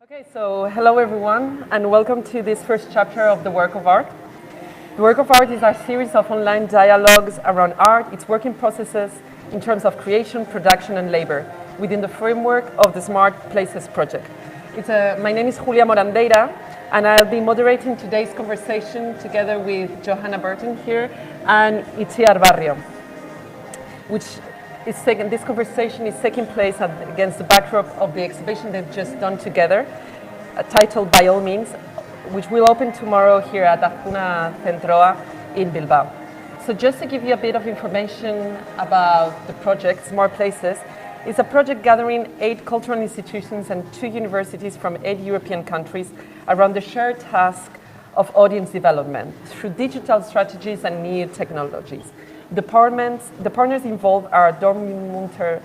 Okay, so hello everyone, and welcome to this first chapter of The Work of Art. The Work of Art is our series of online dialogues around art, its working processes in terms of creation, production, and labor, within the framework of the smARTplaces project. My name is Julia Morandeira, and I'll be moderating today's conversation together with Johanna Burton here and Itziar Barrio, this conversation is taking place against the backdrop of the exhibition they've just done together, titled By All Means, which will open tomorrow here at Azkuna Zentroa in Bilbao. So just to give you a bit of information about the project, smARTplaces is a project gathering 8 cultural institutions and 2 universities from 8 European countries around the shared task of audience development through digital strategies and new technologies. The partners involved are Dortmunter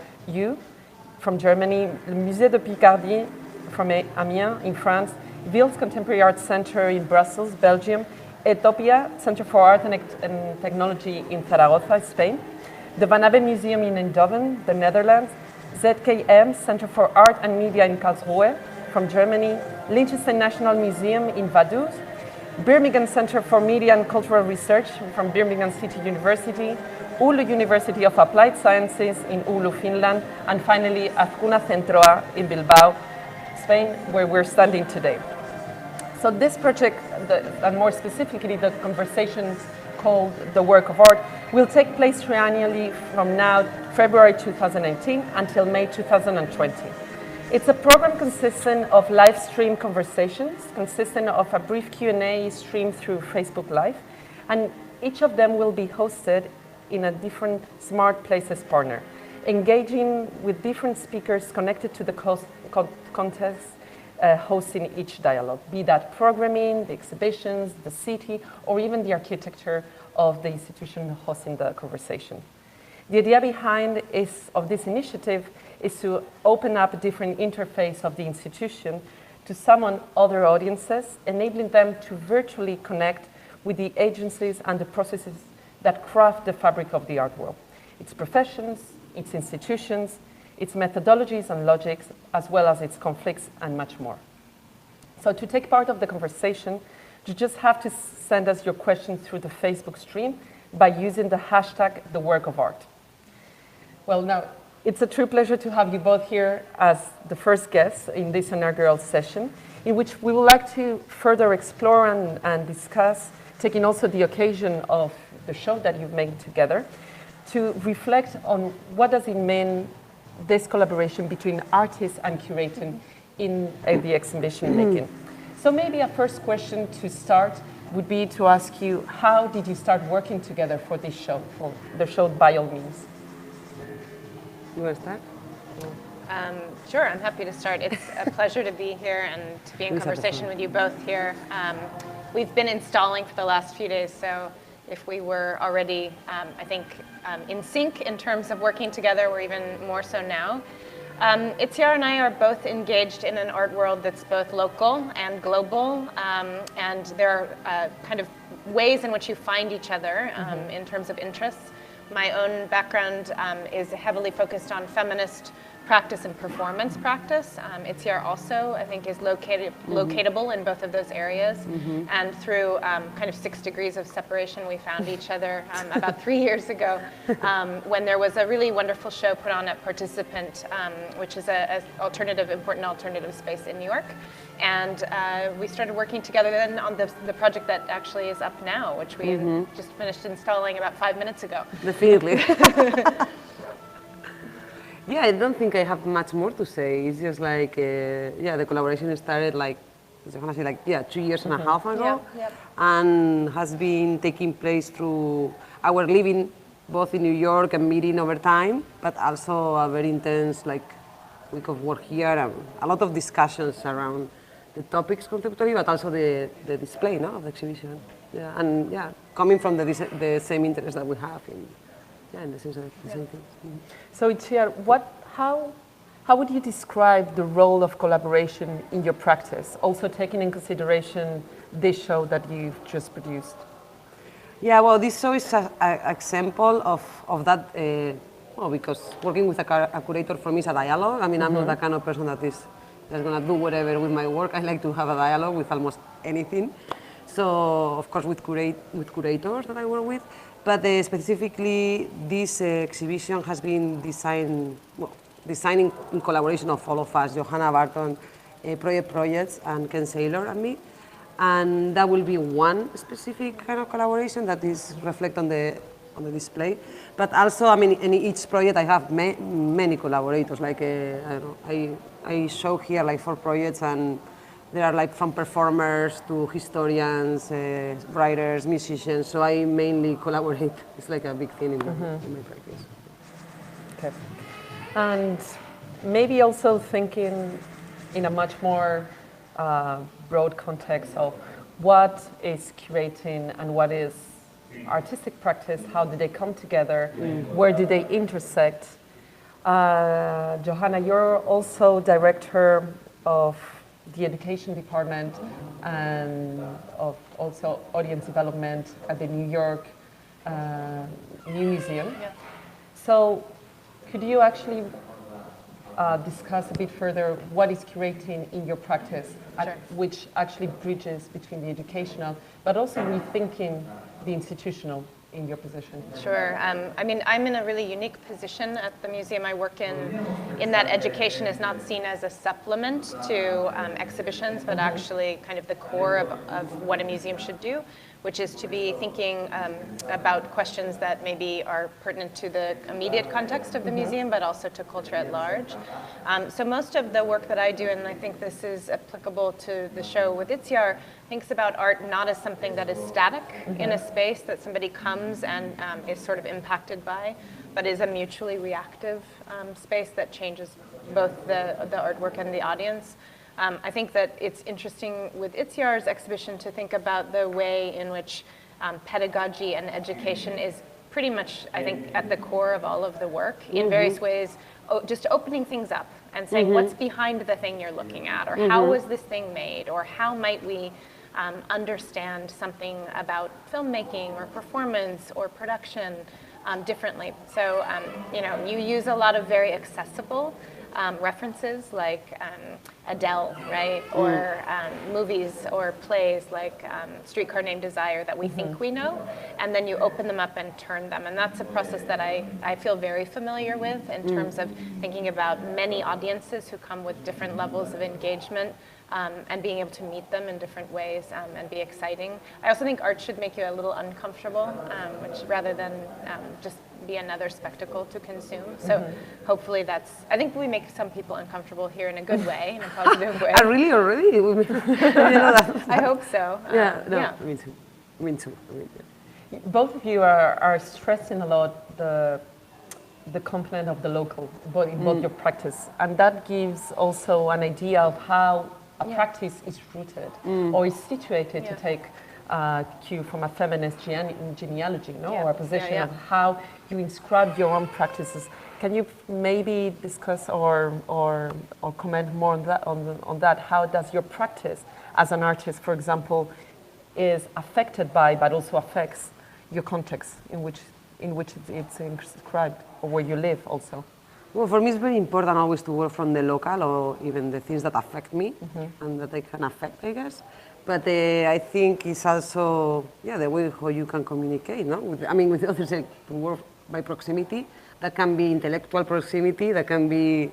from Germany, the Musée de Picardie from Amiens in France, Ville's Contemporary Art Center in Brussels, Belgium, Etopia Center for Art and Technology in Zaragoza, Spain, the Van Abbe Museum in Eindhoven, the Netherlands, ZKM Center for Art and Media in Karlsruhe from Germany, Liechtenstein National Museum in Vaduz, Birmingham Center for Media and Cultural Research from Birmingham City University, Oulu University of Applied Sciences in Oulu, Finland, and finally Azkuna Zentroa in Bilbao, Spain, where we're standing today. So this project, and more specifically the conversations called The Work of Art, will take place triennially from now, February 2019 until May 2020. It's a program consisting of live stream conversations, consisting of a brief Q&A streamed through Facebook Live, and each of them will be hosted in a different smARTplaces partner, engaging with different speakers connected to the context hosting each dialogue, be that programming, the exhibitions, the city, or even the architecture of the institution hosting the conversation. The idea behind this initiative is to open up a different interface of the institution to summon other audiences, enabling them to virtually connect with the agencies and the processes that craft the fabric of the art world, its professions, its institutions, its methodologies and logics, as well as its conflicts and much more. So to take part of the conversation, you just have to send us your questions through the Facebook stream by using the hashtag #TheWorkOfArt. Well, now, it's a true pleasure to have you both here as the first guests in this inaugural session, in which we would like to further explore and discuss, taking also the occasion of the show that you've made together, to reflect on what does it mean, this collaboration between artists and curating in the exhibition making. So maybe a first question to start would be to ask you, how did you start working together for this show, for the show By All Means? You want to start? Sure, I'm happy to start. It's a pleasure to be here and to be in conversation with you both here. We've been installing for the last few days, so if we were already, I think, in sync in terms of working together, we're even more so now. Itziar and I are both engaged in an art world that's both local and global, and there are kind of ways in which you find each other in terms of interests. My own background is heavily focused on feminist practice and performance practice. Itziar also, I think, is locatable in both of those areas. And through kind of 6 degrees of separation, we found each other about 3 years ago when there was a really wonderful show put on at Participant, which is an important alternative space in New York. And we started working together then on the project that actually is up now, which we just finished installing about 5 minutes ago. Definitely. Yeah, I don't think I have much more to say. It's just like, the collaboration started like, as Johanna said, like, 2 years and a half ago, and has been taking place through our living both in New York and meeting over time, but also a very intense week of work here and a lot of discussions around the topics conceptually, but also the display of the exhibition. Yeah, and coming from the same interest that we have in the sense of the same things. So Itziar, how would you describe the role of collaboration in your practice, also taking in consideration this show that you've just produced? Yeah, well, this show is an example of that, because working with a curator for me is a dialogue. I mean, I'm not the kind of person that is just gonna do whatever with my work. I like to have a dialogue with almost anything. So of course with curators that I work with, but specifically this exhibition has been designed in collaboration of all of us, Johanna Burton, projects, and Ken Saylor and me. And that will be one specific kind of collaboration that is reflect on the display. But also, I mean, in each project I have many collaborators. Like I don't know, I show here like 4 projects, and there are like from performers to historians, writers, musicians. So I mainly collaborate. It's like a big thing in my practice. Okay. And maybe also thinking in a much more broad context of what is curating and what is artistic practice, how do they come together, where do they intersect? Johanna, you're also director of the education department and of also audience development at the New York New Museum. Yeah. So could you actually discuss a bit further what is curating in your practice, Sure. which actually bridges between the educational, but also rethinking the institutional in your position? Sure. I mean, I'm in a really unique position at the museum I work in that education is not seen as a supplement to exhibitions, but actually kind of the core of what a museum should do, which is to be thinking about questions that maybe are pertinent to the immediate context of the museum, but also to culture at large. So most of the work that I do, and I think this is applicable to the show with Itziar, thinks about art not as something that is static in a space that somebody comes and is sort of impacted by, but is a mutually reactive space that changes both the artwork and the audience. I think that it's interesting with Itziar's exhibition to think about the way in which pedagogy and education is pretty much, I think, at the core of all of the work in various ways, just opening things up and saying what's behind the thing you're looking at, or how was this thing made, or how might we understand something about filmmaking or performance or production differently. So, you use a lot of very accessible references like Adele, right? Or movies or plays like Streetcar Named Desire that we think we know, and then you open them up and turn them. And that's a process that I feel very familiar with in terms of thinking about many audiences who come with different levels of engagement and being able to meet them in different ways and be exciting. I also think art should make you a little uncomfortable, which rather than just be another spectacle to consume. So hopefully I think we make some people uncomfortable here in a good way, in a positive way. Really already? You know that? I hope so. Me too. Me too. Both of you are stressing a lot the component of the local, both in both your practice, and that gives also an idea of how a practice is rooted or is situated, to take cue from a feminist genealogy, no, or a position of how you inscribe your own practices. Can you maybe discuss or comment more on that? How does your practice as an artist, for example, is affected by, but also affects your context in which it's inscribed, or where you live also? Well, for me it's very important always to work from the local, or even the things that affect me and that I can affect, I guess. But I think it's also the way how you can communicate, no? With others, to work by proximity. That can be intellectual proximity, that can be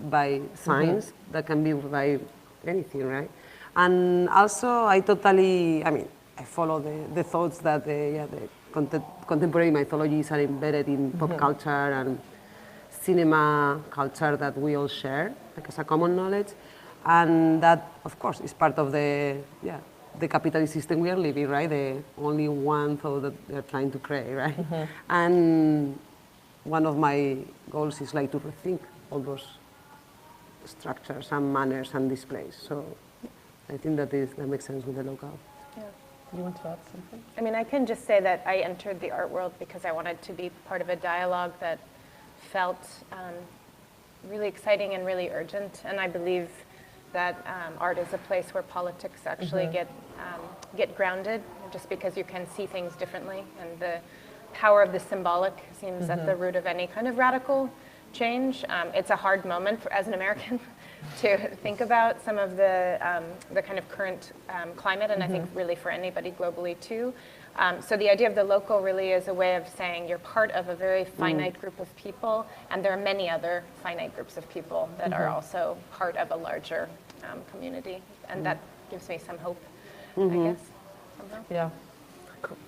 by science, that can be by anything, right? And also I follow the thoughts that the contemporary mythologies are embedded in pop culture and cinema culture that we all share, like as a common knowledge, and that, of course, is part of the capitalist system we are living, right? The only one thought that they're trying to create, right? And one of my goals is like to rethink all those structures and manners and displays. So I think that makes sense with the local. Yeah. You want to add something? I mean, I can just say that I entered the art world because I wanted to be part of a dialogue that felt really exciting and really urgent, and I believe that art is a place where politics actually get grounded, just because you can see things differently, and the power of the symbolic seems at the root of any kind of radical change. It's a hard moment as an American to think about some of the kind of current climate, and I think really for anybody globally too. So the idea of the local really is a way of saying you're part of a very finite group of people, and there are many other finite groups of people that are also part of a larger community, and that gives me some hope, I guess. Somehow. Yeah,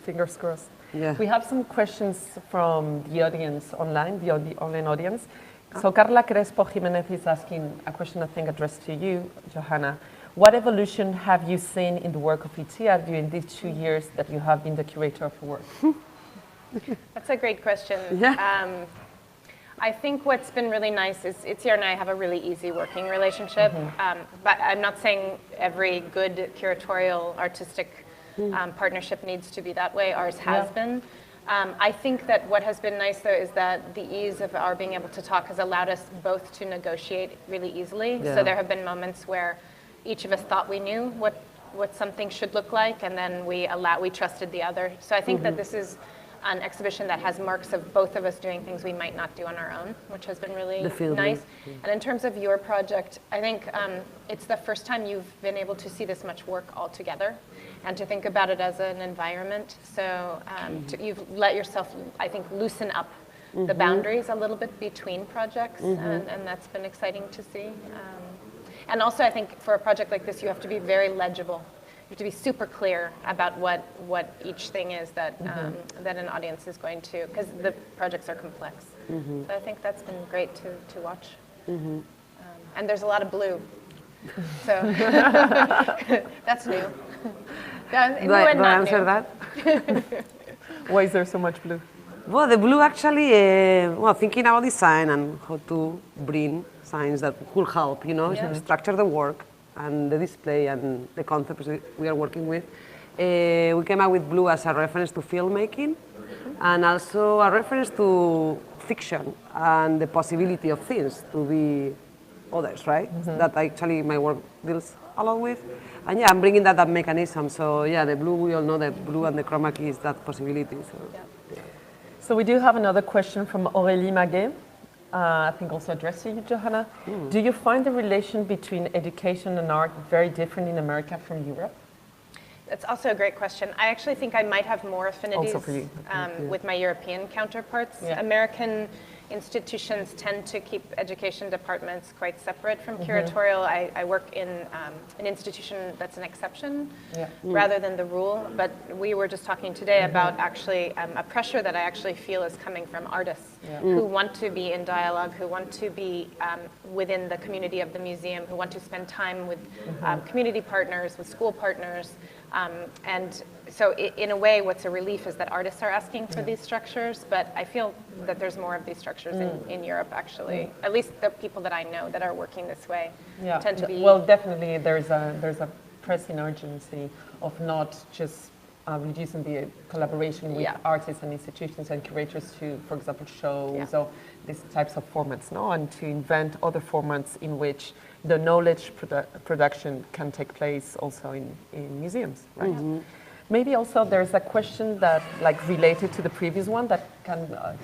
fingers crossed. Yeah. We have some questions from the audience online, the online audience. So Carla Crespo Jimenez is asking a question I think addressed to you, Johanna. What evolution have you seen in the work of Itziar during these 2 years that you have been the curator of her work? That's a great question. Yeah. I think what's been really nice is Itziar and I have a really easy working relationship, but I'm not saying every good curatorial artistic partnership needs to be that way. Ours has been. I think that what has been nice, though, is that the ease of our being able to talk has allowed us both to negotiate really easily. Yeah. So there have been moments where each of us thought we knew what something should look like, and then we trusted the other. So I think that this is an exhibition that has marks of both of us doing things we might not do on our own, which has been really nice. And in terms of your project, I think it's the first time you've been able to see this much work all together and to think about it as an environment. So you've let yourself, I think, loosen up the boundaries a little bit between projects, and that's been exciting to see. And also, I think for a project like this, you have to be very legible. You have to be super clear about what each thing is that that an audience is going to, because the projects are complex. So I think that's been great to watch. And there's a lot of blue, so that's new. Do I answer that? Why is there so much blue? Well, the blue actually, thinking about design and how to bring signs that could help, structure the work and the display and the concepts we are working with. We came up with blue as a reference to filmmaking and also a reference to fiction and the possibility of things to be others, right? That actually my work deals a lot with. And yeah, I'm bringing that mechanism. So yeah, the blue, we all know that blue and the chroma key is that possibility. So. Yeah. So we do have another question from Aurélie Maguet. I think also addressed to you, Johanna. Do you find the relation between education and art very different in America from Europe? That's also a great question. I actually think I might have more affinities Also for you. with my European counterparts. Yeah. American institutions tend to keep education departments quite separate from curatorial. I work in an institution that's an exception rather than the rule. But we were just talking today about actually a pressure that I actually feel is coming from artists who want to be in dialogue, who want to be within the community of the museum, who want to spend time with community partners, with school partners. And so in a way, what's a relief is that artists are asking for these structures, but I feel that there's more of these structures in Europe, actually. At least the people that I know that are working this way tend to be... Well, definitely there's a pressing urgency of not just reducing the collaboration with artists and institutions and curators to, for example, shows or these types of formats, and to invent other formats in which the knowledge production can take place also in museums, right? Maybe also there's a question that, related to the previous one that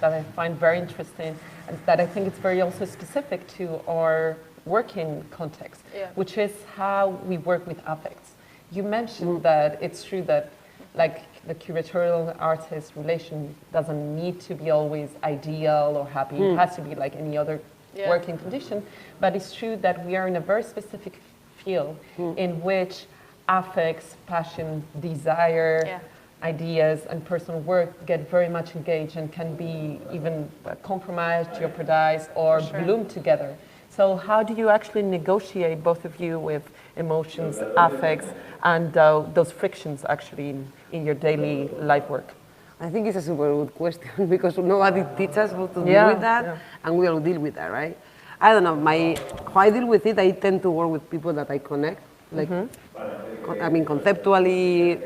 I find very interesting, and that I think it's very also specific to our working context, which is how we work with affects. You mentioned that it's true that, the curatorial artist relation doesn't need to be always ideal or happy. It has to be like any other working condition. But it's true that we are in a very specific field in which affects, passion, desire, ideas, and personal work get very much engaged and can be even compromised, jeopardized, or bloom together. So how do you actually negotiate, both of you, with emotions, affects, and those frictions actually in your daily life work? I think it's a super good question because nobody teaches us how to deal with that, and we all deal with that, right? I don't know, how I deal with it, I tend to work with people that I connect, I mean, conceptually,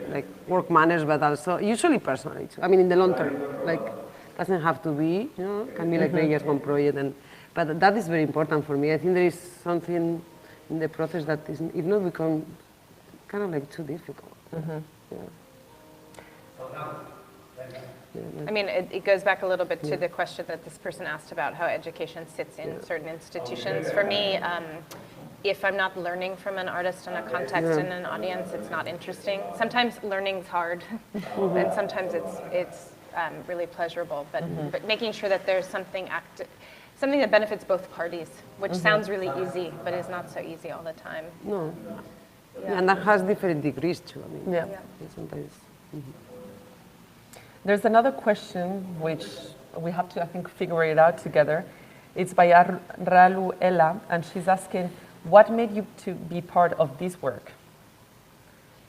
work manners, but also usually personally. I mean, in the long term, doesn't have to be, can be just one project, but that is very important for me. I think there is something in the process that is, if not, become kind of too difficult. I mean, it goes back a little bit to the question that this person asked about how education sits in certain institutions. For me, if I'm not learning from an artist in a context and an audience, it's not interesting. Sometimes learning's hard, and sometimes it's really pleasurable. But making sure that there's something that benefits both parties, which sounds really easy, but is not so easy all the time. No. Yeah, and that has different degrees too. I mean, sometimes. There's another question which we have to, I think, figure it out together. It's by Ralu Ella, and she's asking, what made you to be part of this work?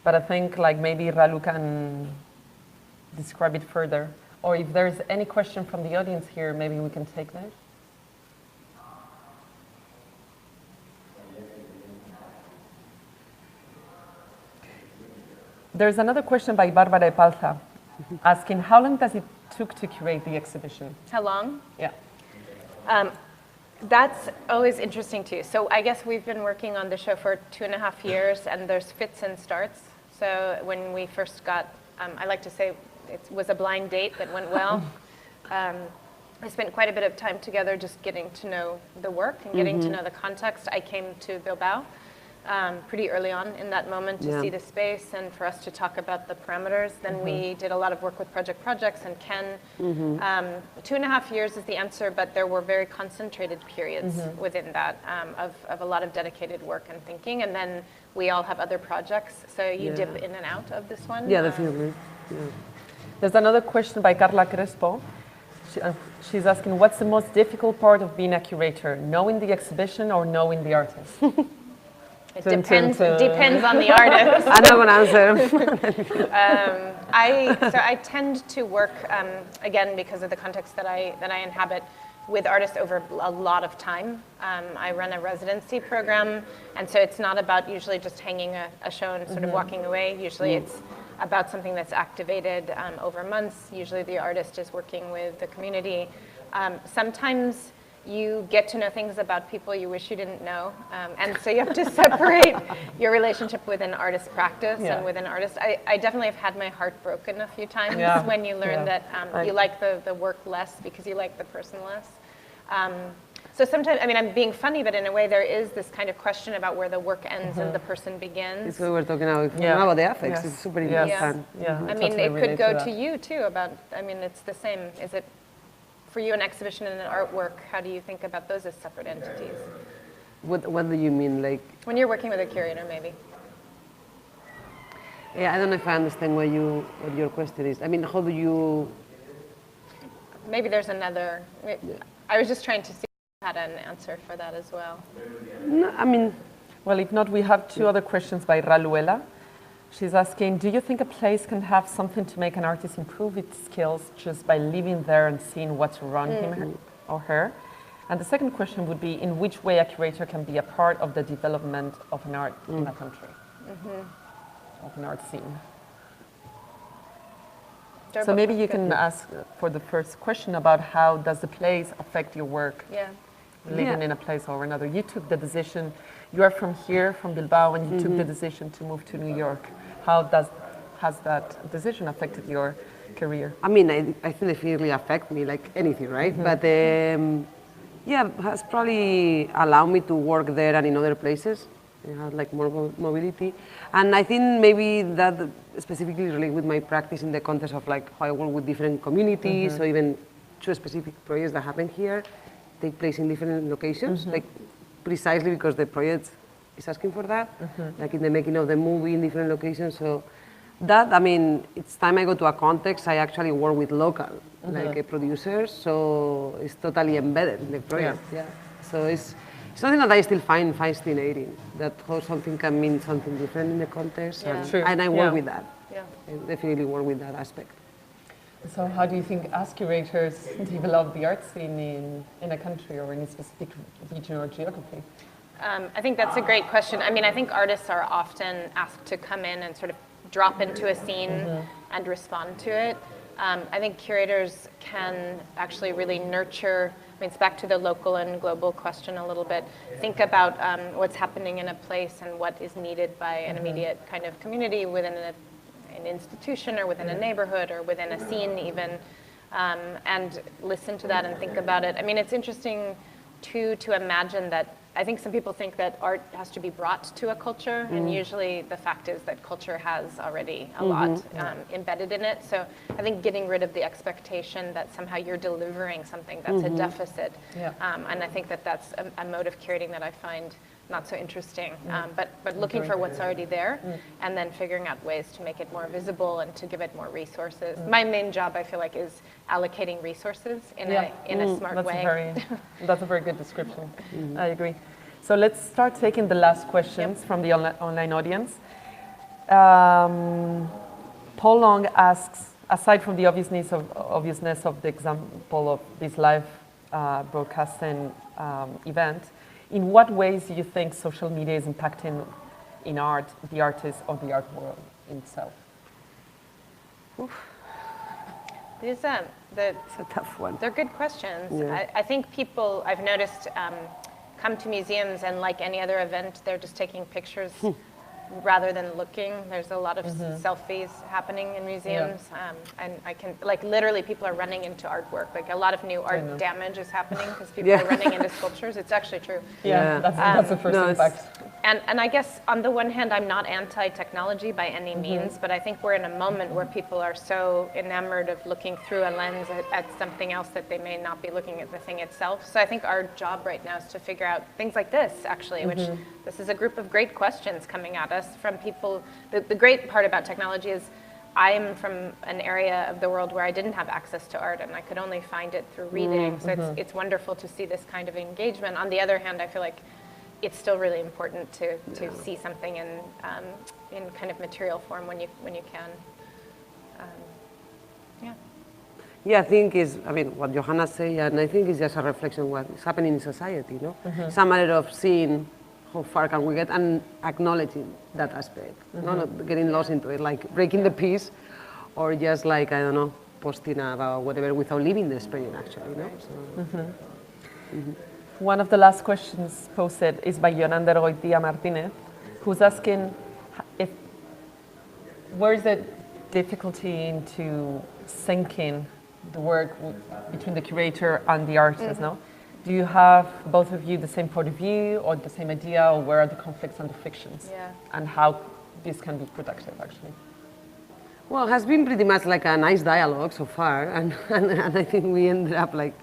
But I think like maybe Ralu can describe it further. Or if there's any question from the audience here, maybe we can take that. There's another question by Barbara Epalza, asking how long does it took to curate the exhibition? How long? Yeah. That's always interesting too. So I guess we've been working on the show for 2.5 years, and there's fits and starts. So when we first got, I like to say it was a blind date that went well. I spent quite a bit of time together just getting to know the work and getting to know the context. I came to Bilbao pretty early on in that moment to see the space and for us to talk about the parameters. Then we did a lot of work with projects and Ken. 2.5 years is the answer, but there were very concentrated periods within that of a lot of dedicated work and thinking. And then we all have other projects, so you dip in and out of this one. Yeah, definitely. There's another question by Carla Crespo. She's asking, what's the most difficult part of being a curator? Knowing the exhibition or knowing the artist? It depends on the artist. I'm not going to answer. I tend to work, again, because of the context that I inhabit, with artists over a lot of time. I run a residency program, and so it's not about usually just hanging a show and sort of walking away. Usually it's about something that's activated over months. Usually the artist is working with the community. Sometimes you get to know things about people you wish you didn't know. And so you have to separate your relationship with an artist practice and with an artist. I definitely have had my heart broken a few times when you learn that you like the work less because you like the person less. So sometimes, I mean, I'm being funny, but in a way there is this kind of question about where the work ends and the person begins. It's what we're talking about the affects. It's super important. I mean, it could go to you too about, I mean, it's the same. Is it, for you, an exhibition and an artwork, how do you think about those as separate entities? What do you mean, like? When you're working with a curator, maybe. Yeah, I don't know if I understand what your question is. I mean, how do you? Maybe there's another. I was just trying to see if you had an answer for that as well. No, I mean. Well, if not, we have two other questions by Raluela. She's asking, do you think a place can have something to make an artist improve its skills just by living there and seeing what's around him or her? And the second question would be, in which way a curator can be a part of the development of an art in a country, of an art scene? So maybe you can ask for the first question about how does the place affect your work? Living in a place or another. You took the decision, you are from here, from Bilbao, and you took the decision to move to New York. How has that decision affected your career? I mean, I think it really affects me like anything, right? But yeah, has probably allowed me to work there and in other places. It has like more mobility. And I think maybe that specifically related with my practice in the context of like how I work with different communities or even two specific projects that happen here take place in different locations, like precisely because the project is asking for that, like in the making of the movie in different locations. So that, I mean, it's time I go to a context, I actually work with local, like producers, so it's totally embedded in the project. So it's something that I still find fascinating, that how something can mean something different in the context, and I work with that. I definitely work with that aspect. So how do you think as curators develop the art scene in a country or in a specific region or geography? I think that's a great question. I mean, I think artists are often asked to come in and sort of drop into a scene and respond to it. I think curators can actually really nurture, I mean, it's back to the local and global question a little bit. Think about what's happening in a place and what is needed by an immediate kind of community within an institution or within a neighborhood or within a scene even, and listen to that and think about it. I mean, it's interesting too to imagine that I think some people think that art has to be brought to a culture, and usually the fact is that culture has already a lot embedded in it. So I think getting rid of the expectation that somehow you're delivering something that's a deficit, and I think that that's a mode of curating that I find not so interesting, but looking for what's already there, and then figuring out ways to make it more visible and to give it more resources. My main job, I feel like, is allocating resources in a smart way. That's a very good description. I agree. So let's start taking the last questions from the online audience. Paul Long asks, aside from the obviousness of the example of this live broadcasting event, in what ways do you think social media is impacting in art, the artist, or the art world itself? It's a tough one. They're good questions. I think people, I've noticed, come to museums, and like any other event, they're just taking pictures rather than looking. There's a lot of selfies happening in museums, and I can, like, literally people are running into artwork. Like, a lot of new art damage is happening because people are running into sculptures. It's actually true. That's the first impact. And I guess on the one hand, I'm not anti-technology by any means, but I think we're in a moment where people are so enamored of looking through a lens at something else that they may not be looking at the thing itself. So I think our job right now is to figure out things like this, actually, which this is a group of great questions coming at us from people. The great part about technology is I'm from an area of the world where I didn't have access to art, and I could only find it through reading. So it's wonderful to see this kind of engagement. On the other hand, I feel like it's still really important to see something in kind of material form when you can. Yeah, I think what Johanna said, and I think it's just a reflection of what is happening in society, you know? It's a matter of seeing how far can we get and acknowledging that aspect, not getting lost into it, like breaking the piece, or just like, I don't know, posting about whatever without leaving the experience, actually, you know? So, One of the last questions posted is by Johanna Burton, who's asking where is the difficulty into syncing the work between the curator and the artist, no? Do you have, both of you, the same point of view or the same idea, or where are the conflicts and the frictions? And how this can be productive, actually? Well, it has been pretty much like a nice dialogue so far, and I think we ended up like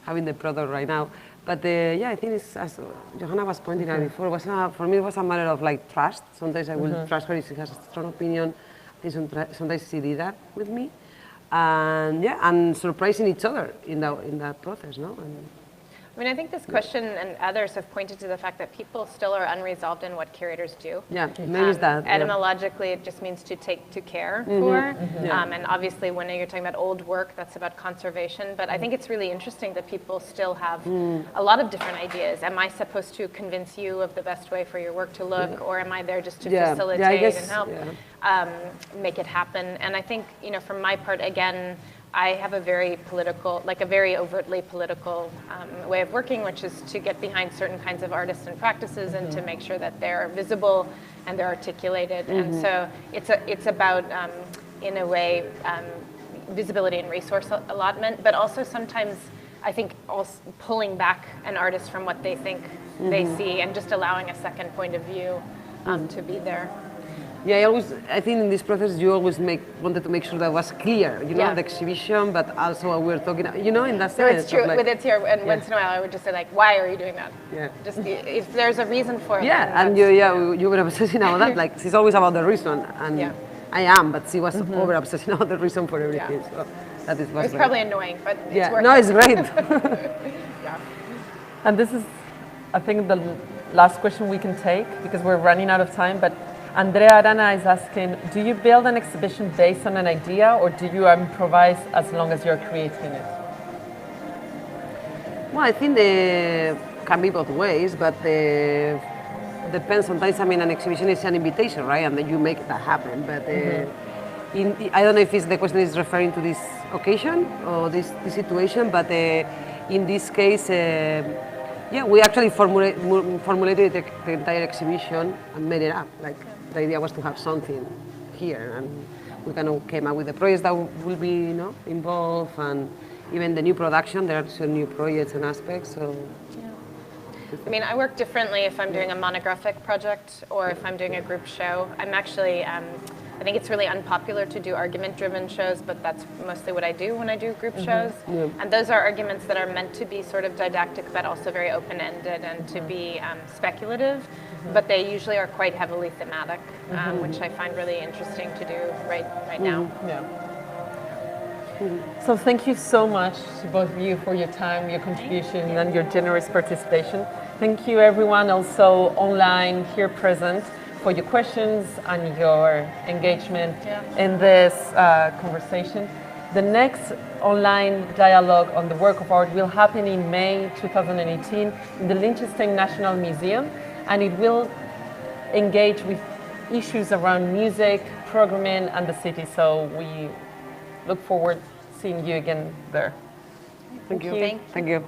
having the product right now. But I think it's, as Johanna was pointing out before, for me it was a matter of like trust. Sometimes I will trust her if she has a strong opinion. Sometimes she did that with me, and surprising each other in that process, no? I mean, I think this question and others have pointed to the fact that people still are unresolved in what curators do. Yeah, maybe it's that. Etymologically, it just means to take to care for. And obviously, when you're talking about old work, that's about conservation. But I think it's really interesting that people still have a lot of different ideas. Am I supposed to convince you of the best way for your work to look, or am I there just to facilitate and help make it happen? And I think, from my part, again, I have a very political, like a very overtly political way of working, which is to get behind certain kinds of artists and practices and to make sure that they're visible and they're articulated. And so it's about, in a way, visibility and resource allotment, but also sometimes I think also pulling back an artist from what they think they see and just allowing a second point of view to be there. Yeah, I think in this process you always wanted to make sure that was clear, the exhibition, but also we're talking, in that sense. No, it's true. Like, with Itziar, and once in a while I would just say, like, why are you doing that? Yeah. Just if there's a reason for it. Yeah, and you were obsessing about that. Like, she's always about the reason, and I am, but she was over obsessing about the reason for everything. So that is what's it's probably annoying, but it's worth no, it's great. And this is, I think, the last question we can take because we're running out of time. But Andrea Arana is asking, do you build an exhibition based on an idea, or do you improvise as long as you're creating it? Well, I think it can be both ways, but depends. Sometimes, an exhibition is an invitation, right? And then you make that happen. But I don't know if the question is referring to this occasion or this situation, but in this case, we actually formulated the entire exhibition and made it up. Like, the idea was to have something here, and we kind of came up with the projects that will be, involved, and even the new production. There are some new projects and aspects. So, I mean, I work differently if I'm doing a monographic project or if I'm doing a group show. I'm actually, I think it's really unpopular to do argument-driven shows, but that's mostly what I do when I do group shows. And those are arguments that are meant to be sort of didactic, but also very open-ended and to be speculative. But they usually are quite heavily thematic, which I find really interesting to do right now. So thank you so much to both of you for your time, your contribution, and your generous participation. Thank you everyone also online here present for your questions and your engagement in this conversation. The next online dialogue on the work of art will happen in May 2018 in the Liechtenstein National Museum, and it will engage with issues around music, programming, and the city. So we look forward to seeing you again there. Thank you. Thank you. Thank you.